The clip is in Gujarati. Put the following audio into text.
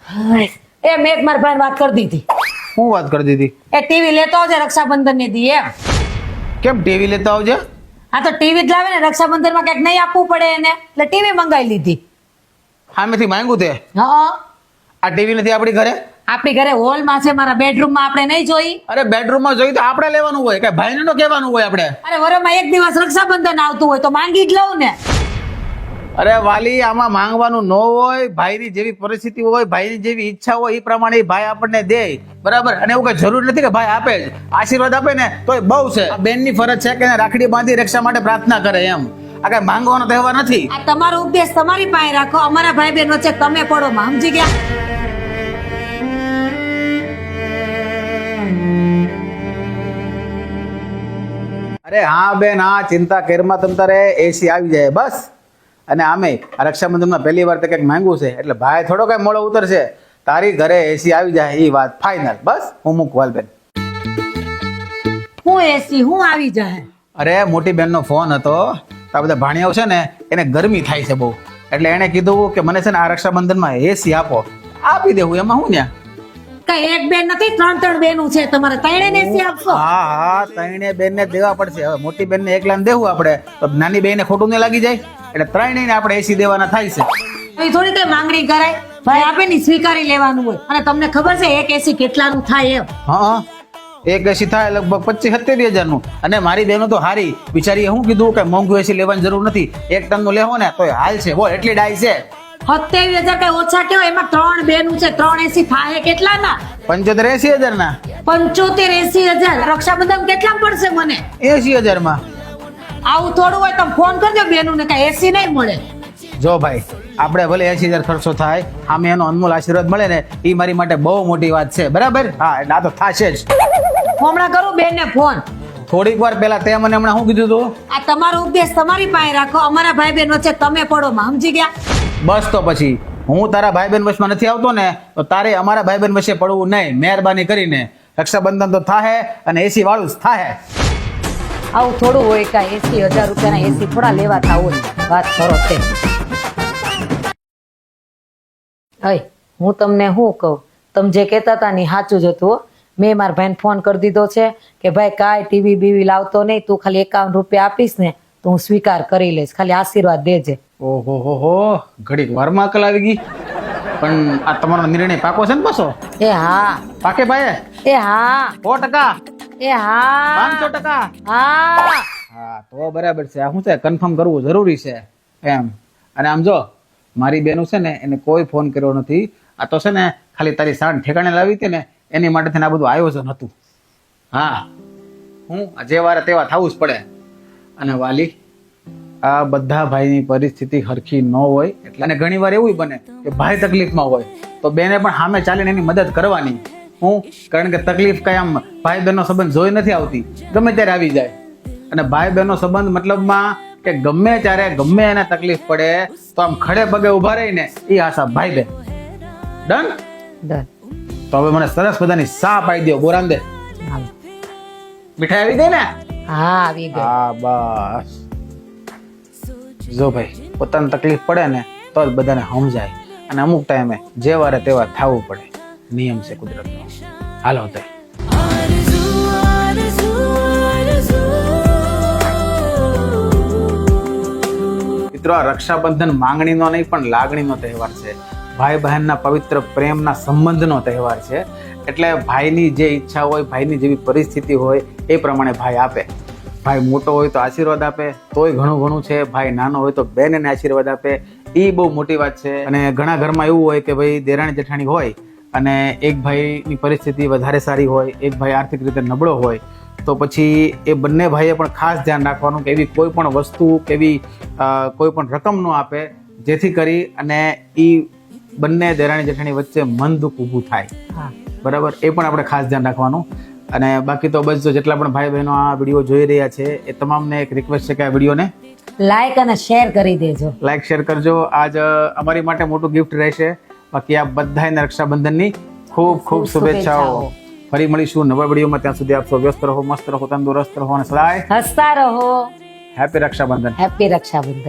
એ મેં એક મારા ભાઈને વાત કરી દીધી. હું વાત કરી દીધી? એ ટીવી લેતો આવજે રક્ષાબંધન ની દી એમ. કેમ ટીવી લેતા આવજે? હા તો ટીવી જ લાવે ને, રક્ષાબંધન માં કઈક નહીં આપવું પડે એને, એટલે ટીવી મંગાવી લીધી. સામેથી માંગ્યું તે? હા, આ ટીવી નથી આપણી ઘરે? આપણી ઘરે હોલ માં છે, મારા બેડરૂમ માં આપણે નહીં જોઈ. અરે બેડરૂમ માં જોઈ તો આપણે લેવાનું હોય કે ભાઈને નો કહેવાનું હોય આપણે? અરે વરમાં એક દિવસ રક્ષાબંધન આવતું હોય તો માંગી જ લઉં ને. અરે વાલી, આમાં માંગવાનું ન હોય. ભાઈની જેવી પરિસ્થિતિ હોય, ભાઈની જેવી ઈચ્છા હોય એ પ્રમાણે ઈ ભાઈ આપણને દે, બરાબર? અને એવું કઈ જરૂર નથી કે ભાઈ આપે જ, આશીર્વાદ આપે ને તોય બહુ છે. આ બેનની ફરજ છે કે એને રાખડી બાંધી રક્ષા માટે પ્રાર્થના કરે એમ. આ કઈ માંગવાનો તહેવાર નથી. આ તમારો ઉપદેશ તમારી પાસે રાખો, અમારા ભાઈ બહેન વચ્ચે તમે પડો માં, સમજી ગયા? અરે હા બેન, હા, ચિંતા કેરમાં તમ તારે એસી આવી જાય બસ. અને આમે રક્ષાબંધનમાં પહેલી વાર તો કંઈક માંગ્યું છે એટલે ભાઈ થોડો કઈ મોડો ઉતરશે. તારી ઘરે એસી આવી જાય એ વાત ફાઇનલ. બસ હું મૂકવાલ બેન. હું એસી હું આવી જાય? અરે મોટી બેનનો ફોન હતો. આ બધા ભાણિયાઓ છે ને એને ગરમી થાય છે બહુ, એટલે એને કીધું કે મને છે ને આ રક્ષાબંધનમાં એસી આપો. આપી દેવું, એમાં હું ન્યા. કઈ એક બેન નથી, ત્રણ બેનું છે તમારે, ત્રણે ને એસી આપશો? હા હા, ત્રણે બેન ને દેવા પડશે. હવે મોટી બેન ને એકલા દેવું આપણે તો નાની બેન ને ખોટું નહીં લાગી જાય, એટલે ત્રણેયને આપણે એસી દેવાના થાય છે. એ થોડી કઈ માંગણી કરાય, ભાઈ આપે ની સ્વીકારી લેવાનું હોય. અને તમને ખબર છે એક એસી કેટલાનું થાય એમ? હા, એક એસી થાય લગભગ 25-27 હજારનું. અને મારી બહેનો તો હારી બિચારીએ શું કીધું કે મોંઘું એસી લેવાની જરૂર નથી, 1 ટનનું લેવો ને તો હાલ છે. બોલ, એટલી ડાય છે. 27,000 કઈ ઓછા કેવાય? એમાં 3 બેનું છે, 3 એસી થાય કેટલાના? 75-80 હજારના. 75-80,000 રક્ષાબંધન કેટલા પડશે મને? 80 હજારમાં. આવું થોડું હોય, તમે ફોન કરજો બેનું ને, કઈ એસી નહીં મળે. જો ભાઈ, આપણે ભલે 80 હજાર ખર્ચો થાય, આમે એનો અનમોલ આશીર્વાદ મળે ને એ મારી માટે બહુ મોટી વાત છે, બરાબર? હા, એટલે આ તો થશે જ. હમણાં કરું બેન ને ફોન. થોડીક વાર પહેલા તે મને હમણાં શું કીધું તું? આ તમારો ઉપદેશ તમારી પાસે રાખો, અમારા ભાઈ બહેન વચ્ચે તમે પડો માં, સમજી ગયા? બસ તો પછી હું તારા ભાઈ બહેન વચમાં નથી આવતો ને, તો તારે અમારા ભાઈ બહેન વચ્ચે પડવું નહીં. મહેરબાની કરીને રક્ષાબંધન તો થાહે અને એસી વાળું જ થાહે. આવું થોડું હોય કાંઈ? 80,000 રૂપિયાના એસી થોડા લેવા થાવ હોય? વાત કરો તે. અય હું તમને શું કહું, તમે જે કહેતા હતા ને સાચું જ હતું. મેં મારા ભાઈને ફોન કરી દીધો છે કે ભાઈ કાંઈ ટીવી બીવી લાવતો નહીં, તું ખાલી 51 રૂપિયા આપીશ ને તો હું સ્વીકાર કરી લઈશ, ખાલી આશીર્વાદ દેજે. ઓહો હો હો, ઘડીક વારમાં અકલ આવી ગઈ. પણ આ તમારો નિર્ણય પાકો છે ને પાછો? એ હા. પાકે ભાઈ? એ હા. 100%? એ હા. 500%? હા. હા, તો બરાબર છે. આ શું છે, કન્ફર્મ કરવું જરૂરી છે એમ. અને આમ જો, મારી બેનું છે ને એને કોઈ ફોન કર્યો નથી. આ તો છે ને ખાલી તારી સાણ ઠેકાણે લાવી હતી ને એની માટે થઈને આ બધું આયોજન હતું. હા, હું જે વારે તેવા થવું જ પડે. અને વાલી, આ બધા ભાઈની પરિસ્થિતિ હરખી ન હોય એટલે, અને ઘણી વાર એવું બને કે ભાઈ તકલીફમાં હોય તો બેને પણ સામે ચાલીને એની મદદ કરવાની. હું કારણ કે તકલીફ કઈ આમ ભાઈ બહેનનો સંબંધ જોઈ નથી આવતી, ગમે ત્યારે આવી જાય. અને ભાઈ બહેનનો સંબંધ મતલબમાં કે ગમે ત્યારે ગમે એને તકલીફ પડે તો આમ ખડે પગે ઉભા રહીને એ આશા ભાઈ બહેન. ડન? તો હવે મને સરસ બધાની સા પાઈ દો. બોરાન દે. મીઠાઈ આવી ગઈ ને? હા, આવી ગઈ. હા, બસ. જો ભાઈ, પોતાની તકલીફ પડે ને તો જ બધાને સમજાય. અને અમુક ટાઈમે જે વારે તેવા થવું પડે, નિયમ છે કુદરતનો. હાલો તે. મિત્રો, આ રક્ષાબંધન માંગણીનો નહીં પણ લાગણીનો તહેવાર છે. ભાઈ બહેનના પવિત્ર પ્રેમના સંબંધનો તહેવાર છે. એટલે ભાઈની જે ઈચ્છા હોય, ભાઈની જેવી પરિસ્થિતિ હોય એ પ્રમાણે ભાઈ આપે. ભાઈ મોટો હોય તો આશીર્વાદ આપે, તોય ઘણું છે. ભાઈ નાનો હોય તો બેનને આશીર્વાદ આપે, એ બહુ મોટી વાત છે. અને ઘણા ઘરમાં એવું હોય કે ભાઈ દેરાણી જેઠાણી હોય અને એક ભાઈની પરિસ્થિતિ વધારે સારી હોય, એક ભાઈ આર્થિક રીતે નબળો હોય, તો પછી એ બંને ભાઈએ પણ ખાસ ધ્યાન રાખવાનું કે એવી કોઈ પણ વસ્તુ કે એવી કોઈ પણ રકમ ન આપે જેથી કરી અને એ બંને દેરાણી જેઠાણી વચ્ચે મન દુઃખ ઊભું થાય. બરાબર? એ પણ આપણે ખાસ ધ્યાન રાખવાનું. અને બાકી તો બસ, જેટલા પણ ભાઈ બહેનો આ વિડીયો જોઈ રહ્યા છે એ તમામને એક રિક્વેસ્ટ છે કે આ વિડીયોને લાઈક અને શેર કરી દેજો. લાઈક શેર કરજો. આજ અમારી માટે મોટું ગિફ્ટ રહેશે. બાકી આ બધાને રક્ષાબંધનની ખૂબ ખૂબ શુભેચ્છાઓ. ફરી મળીશું નવા વિડીયોમાં. ત્યાં સુધી આપ સૌ વ્યસ્ત રહો, મસ્ત રહો, તંદુરસ્ત રહો અને સદાય હસતા રહો. હેપી રક્ષાબંધન. હેપી રક્ષાબંધન.